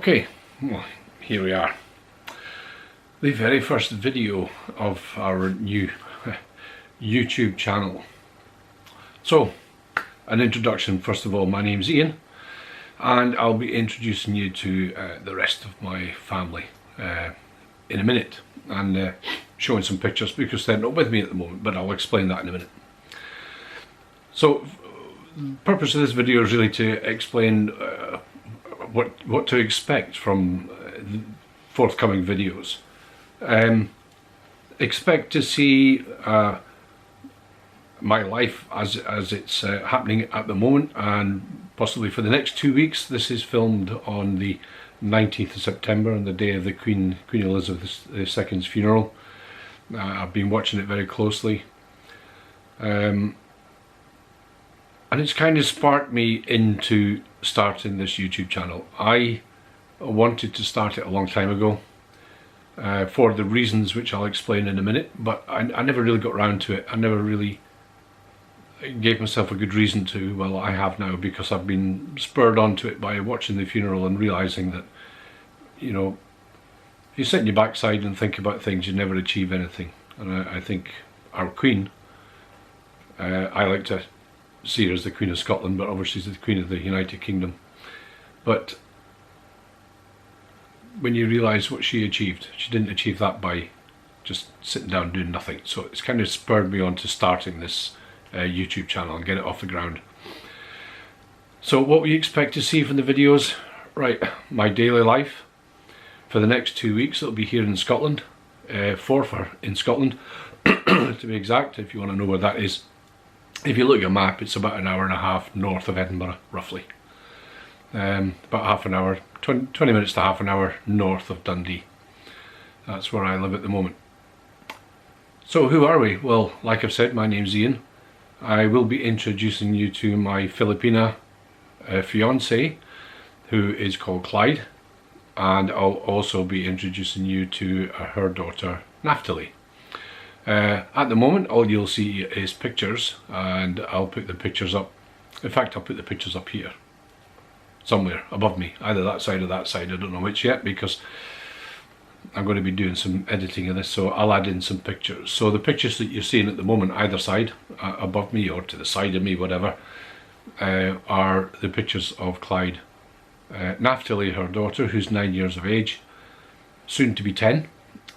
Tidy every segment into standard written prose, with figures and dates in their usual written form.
Okay, well, here we are. The very first video of our new YouTube channel. So, an introduction. First of all, my name's Ian, and I'll be introducing you to the rest of my family in a minute, and showing some pictures because they're not with me at the moment, but I'll explain that in a minute. So, the purpose of this video is really to explain what to expect from forthcoming videos. Expect to see my life as it's happening at the moment, and possibly for the next 2 weeks. This is filmed on the 19th of September, on the day of the Queen Elizabeth II's funeral. I've been watching it very closely, and it's kind of sparked me into starting this YouTube channel. I wanted to start it a long time ago, for the reasons which I'll explain in a minute, but I never really got around to it. I never really gave myself a good reason to. Well, I have now, because I've been spurred onto it by watching the funeral and realising that, you know, if you sit in your backside and think about things, you never achieve anything. And I think our Queen, I like to see her as the Queen of Scotland, but obviously she's the Queen of the United Kingdom. But when you realise what she achieved, she didn't achieve that by just sitting down doing nothing. So it's kind of spurred me on to starting this YouTube channel and get it off the ground. So what we expect to see from the videos, right, my daily life for the next 2 weeks. It'll be here in Scotland, Forfar in Scotland to be exact, if you want to know where that is. If you look at a map, it's about an hour and a half north of Edinburgh, roughly. About half an hour, 20 minutes to half an hour north of Dundee. That's where I live at the moment. So who are we? Well, like I've said, my name's Ian. I will be introducing you to my Filipina fiance, who is called Clyde, and I'll also be introducing you to her daughter, Naphtali. At the moment, all you'll see is pictures, and I'll put the pictures up. In fact, I'll put the pictures up here, somewhere above me, either that side or that side. I don't know which yet, because I'm going to be doing some editing of this, so I'll add in some pictures. So the pictures that you're seeing at the moment, either side, above me or to the side of me, whatever, are the pictures of Clyde. Naphtali, her daughter, who's 9 years of age, soon to be 10,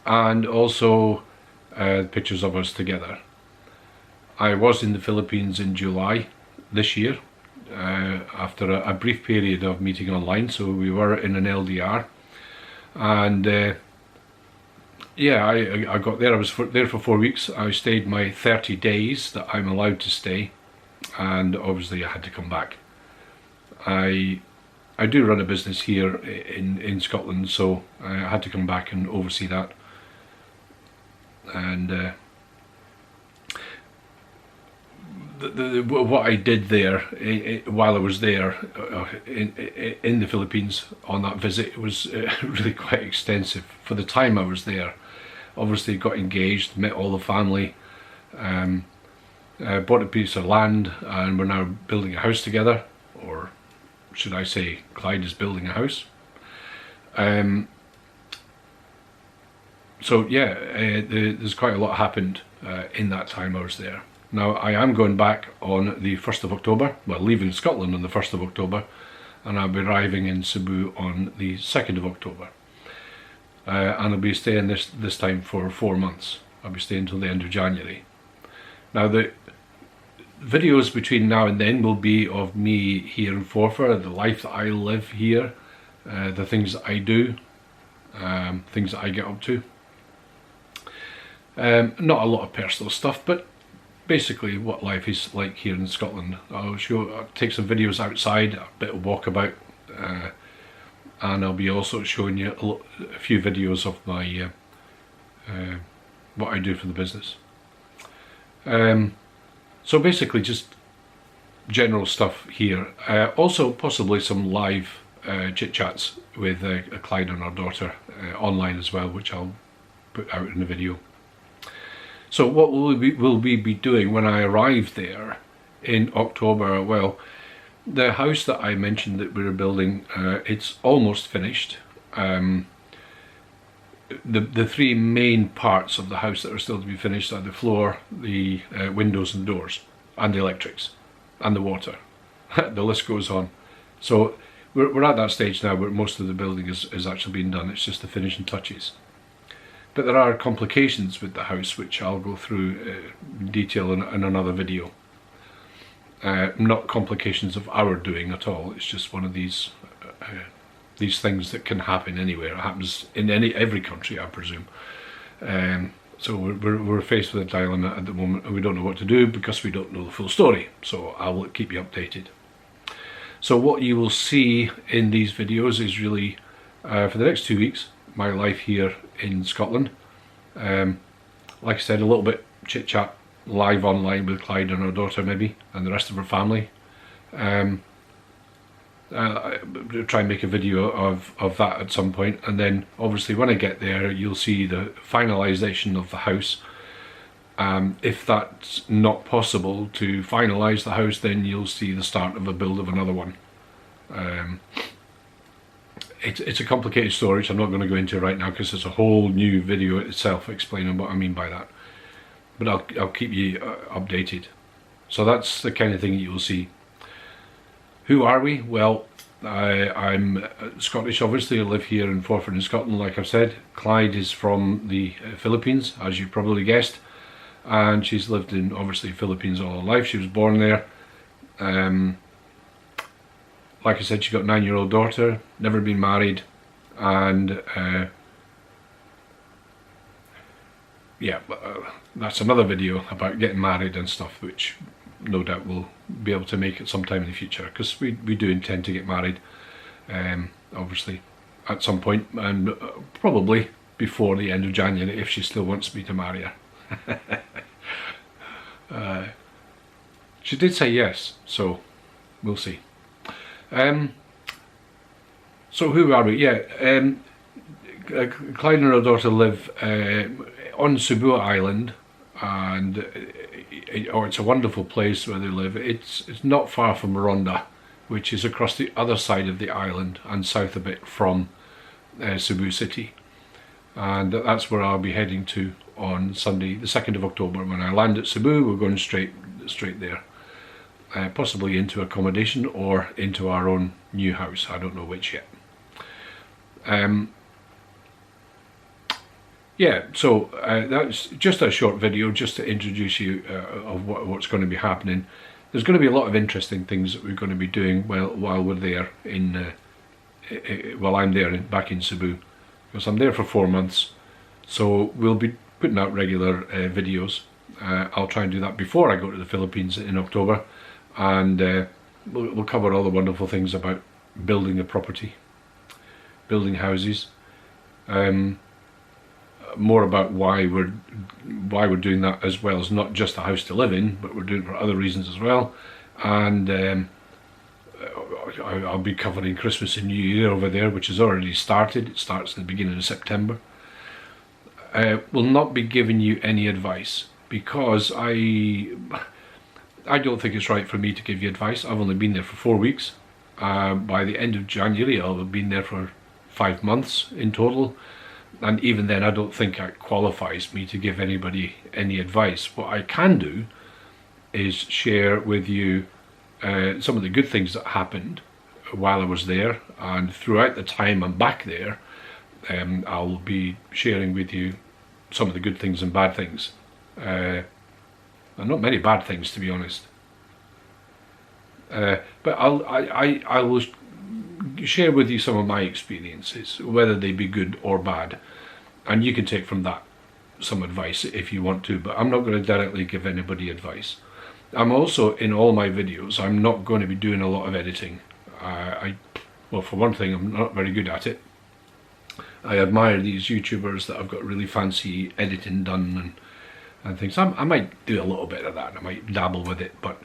and also pictures of us together. I was in the Philippines in July this year, after a brief period of meeting online. So we were in an LDR, and yeah, I got there. I was there for 4 weeks. I stayed my 30 days that I'm allowed to stay, and obviously I had to come back. I do run a business here in Scotland, so I had to come back and oversee that. And what I did there while I was there in the Philippines on that visit, was really quite extensive. For the time I was there, obviously got engaged, met all the family, bought a piece of land, and we're now building a house together, or should I say Clyde is building a house. So yeah, there's quite a lot happened in that time I was there. Now I am going back on the 1st of October, well, leaving Scotland on the 1st of October, and I'll be arriving in Cebu on the 2nd of October. And I'll be staying this time for 4 months. I'll be staying until the end of January. Now the videos between now and then will be of me here in Forfar, the life that I live here, the things that I do, things that I get up to. Not a lot of personal stuff, but basically what life is like here in Scotland. I'll take some videos outside, a bit of walkabout, and I'll be also showing you a few videos of my what I do for the business. So basically just general stuff here. Also possibly some live chit-chats with Clyde and our daughter online as well, which I'll put out in the video. So what will we be doing when I arrive there in October? Well, the house that I mentioned that we were building, it's almost finished. The three main parts of the house that are still to be finished are the floor, the windows and doors, and the electrics, and the water. The list goes on. So we're at that stage now where most of the building is actually being done. It's just the finishing touches. But there are complications with the house, which I'll go through in detail in another video. Not complications of our doing at all. It's just one of these things that can happen anywhere. It happens in every country, I presume. So we're faced with a dilemma at the moment, and we don't know what to do because we don't know the full story. So I will keep you updated. So what you will see in these videos is really, for the next 2 weeks, my life here in Scotland. Like I said, a little bit chit chat live online with Clyde and her daughter maybe, and the rest of her family. I'll try and make a video of that at some point, and then obviously when I get there you'll see the finalisation of the house. If that's not possible to finalise the house, then you'll see the start of a build of another one. It's a complicated story which I'm not going to go into right now because it's a whole new video itself explaining what I mean by that. But I'll keep you updated. So that's the kind of thing that you'll see. Who are we? Well, I'm Scottish, obviously. I live here in Forfar in Scotland, like I've said. Clyde is from the Philippines, as you probably guessed. And she's lived in, obviously, Philippines all her life. She was born there. Like I said, she's got a 9-year-old daughter, never been married. And yeah, that's another video about getting married and stuff, which no doubt we'll be able to make it sometime in the future, because we do intend to get married, obviously, at some point, and probably before the end of January if she still wants me to marry her. She did say yes, so we'll see. So who are we? Yeah, Clyde and her daughter live on Cebu Island, and it's a wonderful place where they live. It's not far from Ronda, which is across the other side of the island and south a bit from Cebu City, and that's where I'll be heading to on Sunday, the 2nd of October. When I land at Cebu, we're going straight there, possibly into accommodation or into our own new house. I don't know which yet. Yeah, so that's just a short video just to introduce you of what's going to be happening. There's going to be a lot of interesting things that we're going to be doing while we're there while I'm there back in Cebu, because I'm there for 4 months. So we'll be putting out regular videos. I'll try and do that before I go to the Philippines in October, and we'll cover all the wonderful things about building a property, building houses. More about why we're doing that, as well as not just a house to live in, but we're doing it for other reasons as well. And I'll be covering Christmas and New Year over there, which has already started. It starts at the beginning of September. Will not be giving you any advice, because I don't think it's right for me to give you advice. I've only been there for 4 weeks. By the end of January I'll have been there for 5 months in total. And even then, I don't think that qualifies me to give anybody any advice. What I can do is share with you some of the good things that happened while I was there, and throughout the time I'm back there, I'll be sharing with you some of the good things and bad things. And not many bad things, to be honest. But I will share with you some of my experiences, whether they be good or bad, and you can take from that some advice if you want to, but I'm not going to directly give anybody advice. I'm also, in all my videos, I'm not going to be doing a lot of editing. Well, for one thing, I'm not very good at it. I admire these YouTubers that have got really fancy editing done and things. I might do a little bit of that, I might dabble with it, but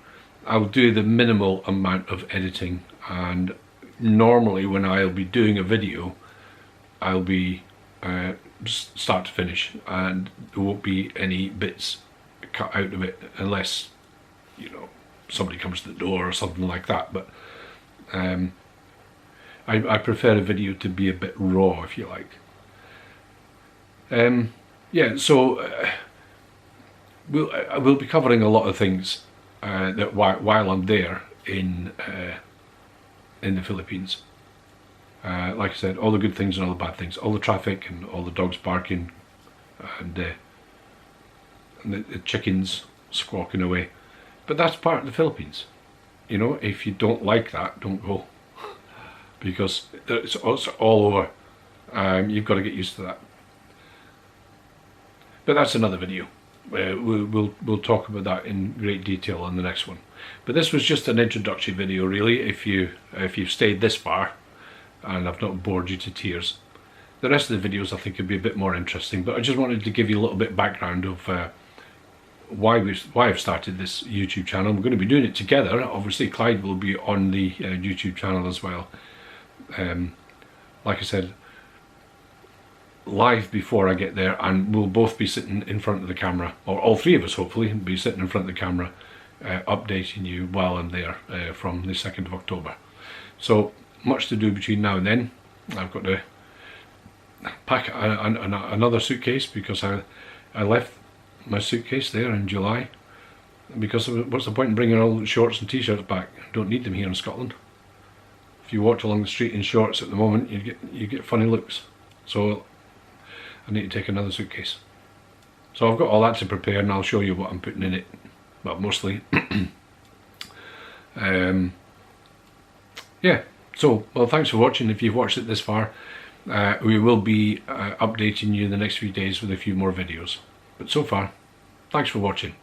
I'll do the minimal amount of editing. And normally when I'll be doing a video, I'll be start to finish, and there won't be any bits cut out of it unless, you know, somebody comes to the door or something like that. But I prefer a video to be a bit raw, if you like. Yeah, so we'll be covering a lot of things that while I'm there in the Philippines. Like I said, all the good things and all the bad things, all the traffic and all the dogs barking, and the chickens squawking away. But that's part of the Philippines. You know, if you don't like that, don't go, because it's all over. You've got to get used to that. But that's another video. We'll talk about that in great detail on the next one. But this was just an introductory video, really. If you've stayed this far, and I've not bored you to tears, the rest of the videos I think would be a bit more interesting. But I just wanted to give you a little bit of background of why I've started this YouTube channel. We're going to be doing it together. Obviously, Clyde will be on the YouTube channel as well. Like I said, live before I get there, and we'll both be sitting in front of the camera, or all three of us hopefully be sitting in front of the camera, updating you while I'm there from the 2nd of October. So much to do between now and then. I've got to pack another suitcase, because I left my suitcase there in July, because what's the point in bringing all the shorts and t-shirts back? Don't need them here in Scotland. If you walk along the street in shorts at the moment, you get funny looks. So I need to take another suitcase. So I've got all that to prepare, and I'll show you what I'm putting in it. Well, mostly. Yeah. So, well, thanks for watching. If you've watched it this far, we will be updating you in the next few days with a few more videos. But so far, thanks for watching.